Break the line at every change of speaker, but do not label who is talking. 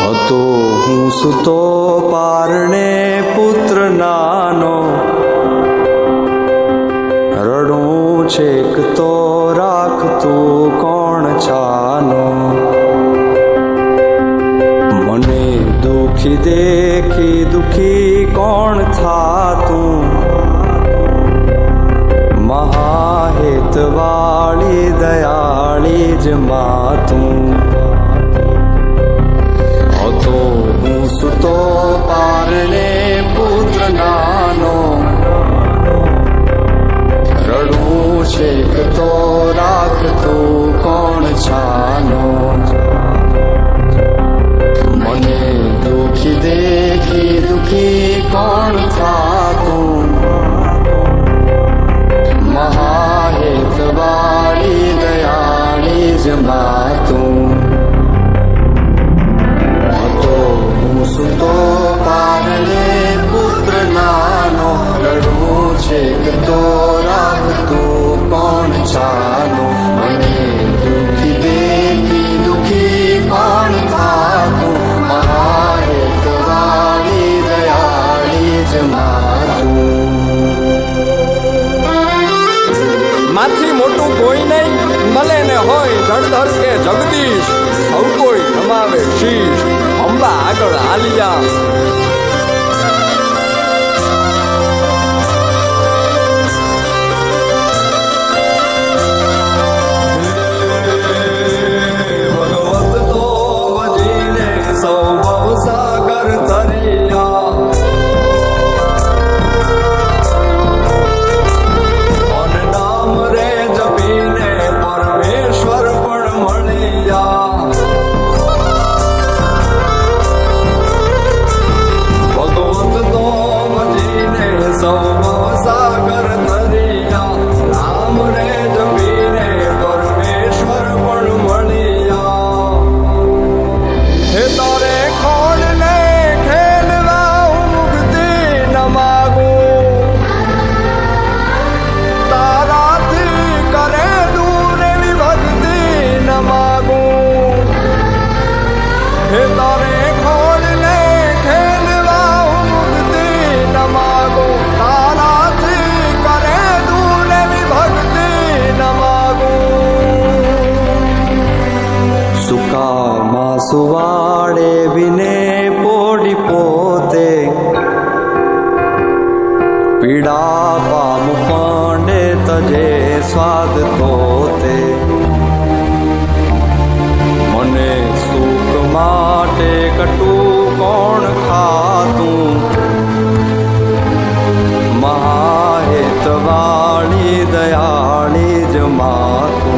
હતો હું સૂતો પારણે પુત્ર નાનો, રડું છેક તો રાખતું કોણ છાનો. મને દુખી દેખી દુખી કોણ થાતું, મહાહેત વાળી દયાળી જ માતું. હતો હું સૂતો પારણે પુત્ર નાનો, રડું છેક તો રાખતું કોણ છાનો. મને દુખી દેખી દુખી કોણ થાતું, મહાહેત વાળી દયાળી જ માતું. હતો હું સૂતો પારણે પુત્ર નાનો, રડું છેક તો રાખતું કોણ છાનો. મને દુખી દેખી દુખી કોણ થાતું, મહાહેત વાળી દયાળી જ માતું.
માથી મોટું કોઈ નહીં, મળે ને હોય જળધર કે જગદીશ, સૌ કોઈ નમાવે શીશ અંબા આગળ આલિયા.
ભગવત તો ભજીને સૌ ભવસાગર તરિયા, અન નામ રે જપીને પરમેશ્વર પણ મળ્યા. ભગવત તો ભજીને સૌ ભવસાગર તરિયા, નામ રે જપીને પરમેશ્વર પણ મળ્યા.
હે તારે ખોડ ને ખેલવા હું મુક્તિ ન માગું, તારાથી કરે દૂર એવી ભક્તિ ન માગું. હે તારે ખોડ ને ખેલવા હું મુક્તિ ન માગું, તારાથી કરે દૂર એવી ભક્તિ ન માગું.
સુકામાં સુવાડે વિને પોડી પોતે, પીડા પામું પાંડે તજે સ્વાદ તોતે. મને સુખ માટે કટું કોણ ખાતું, મહાહેત વાળી દયાળી જ માતું.